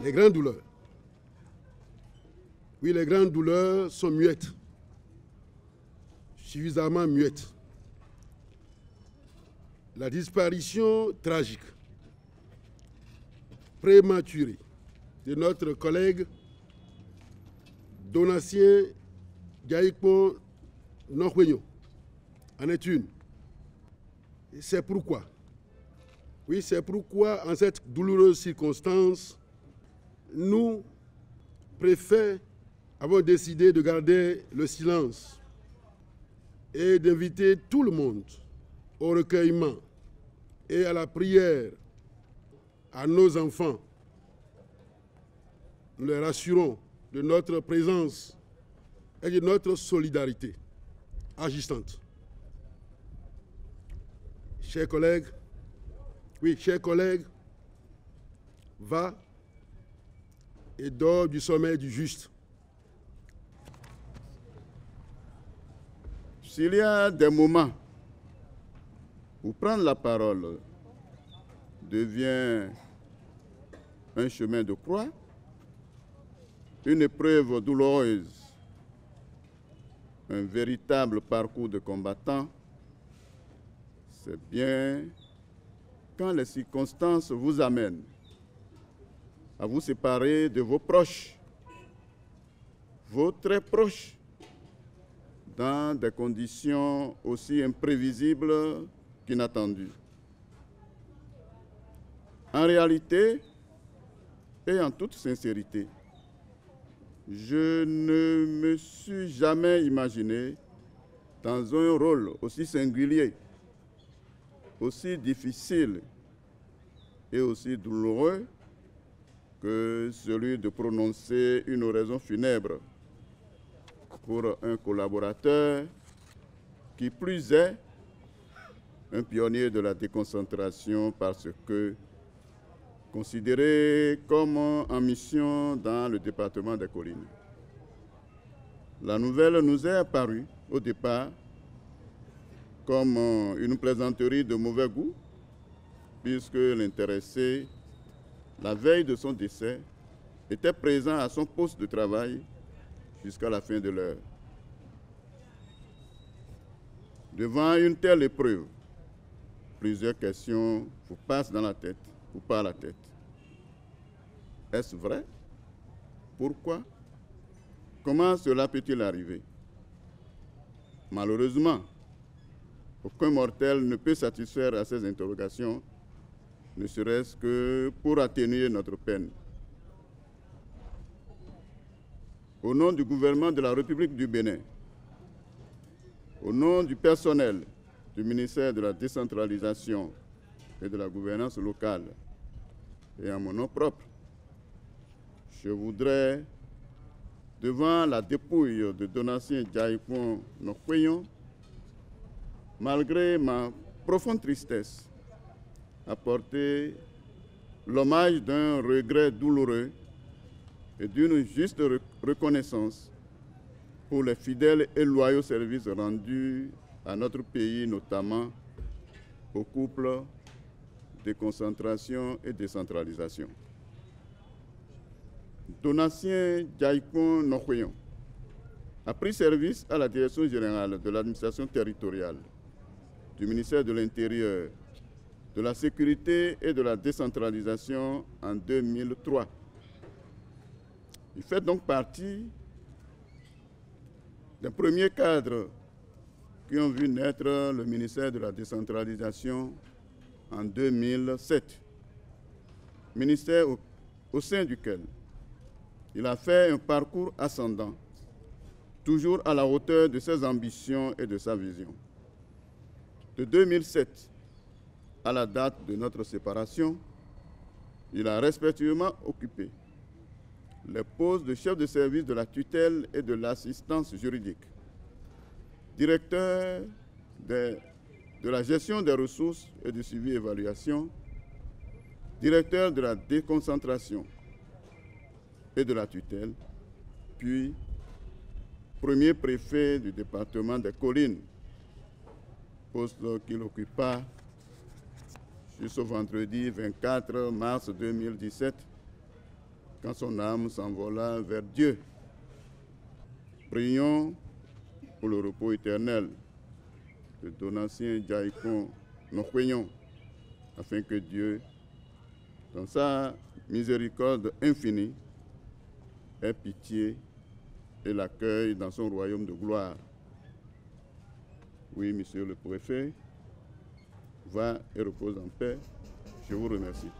Les grandes douleurs. Oui, les grandes douleurs sont muettes, suffisamment muettes. La disparition tragique, prématurée de notre collègue Donatien Diaïkpon Nokwenyo en est une. C'est pourquoi, oui, c'est pourquoi, en cette douloureuse circonstance, nous, préfets, avons décidé de garder le silence et d'inviter tout le monde au recueillement et à la prière à nos enfants. Nous les rassurons de notre présence et de notre solidarité agissante. Chers collègues, va et dors du sommeil du juste. S'il y a des moments où prendre la parole devient un chemin de croix, une épreuve douloureuse, un véritable parcours de combattant, c'est bien quand les circonstances vous amènent à vous séparer de vos proches, vos très proches, dans des conditions aussi imprévisibles qu'inattendues. En réalité, et en toute sincérité, je ne me suis jamais imaginé dans un rôle aussi singulier, aussi difficile et aussi douloureux que celui de prononcer une oraison funèbre pour un collaborateur, qui plus est un pionnier de la déconcentration parce que considéré comme en mission dans le département des Collines. La nouvelle nous est apparue au départ comme une plaisanterie de mauvais goût, puisque l'intéressé, la veille de son décès, était présent à son poste de travail jusqu'à la fin de l'heure. Devant une telle épreuve, plusieurs questions vous passent dans la tête ou par la tête. Est-ce vrai? Pourquoi? Comment cela peut-il arriver? Malheureusement, aucun mortel ne peut satisfaire à ces interrogations, ne serait-ce que pour atténuer notre peine. Au nom du gouvernement de la République du Bénin, au nom du personnel du ministère de la Décentralisation et de la Gouvernance locale, et en mon nom propre, je voudrais, devant la dépouille de Donatien Diaïkpon Nokwenyo, malgré ma profonde tristesse, apporter l'hommage d'un regret douloureux et d'une juste reconnaissance pour les fidèles et loyaux services rendus à notre pays, notamment au couple déconcentration et décentralisation. Donatien Diaïkpon Nokwenyo a pris service à la Direction générale de l'administration territoriale, du ministère de l'Intérieur, de la Sécurité et de la décentralisation en 2003. Il fait donc partie des premiers cadres qui ont vu naître le ministère de la décentralisation en 2007. Ministère au sein duquel il a fait un parcours ascendant, toujours à la hauteur de ses ambitions et de sa vision. De 2007 à la date de notre séparation, il a respectueusement occupé les postes de chef de service de la tutelle et de l'assistance juridique, directeur de la gestion des ressources et du suivi et évaluation, directeur de la déconcentration et de la tutelle, puis premier préfet du département des Collines, poste qu'il occupa jusqu'au vendredi 24 mars 2017, quand son âme s'envola vers Dieu. Prions pour le repos éternel de Donatien Djaïkon Nokwenyon, afin que Dieu, dans sa miséricorde infinie, ait pitié et l'accueille dans son royaume de gloire. Oui, monsieur le préfet, va et repose en paix. Je vous remercie.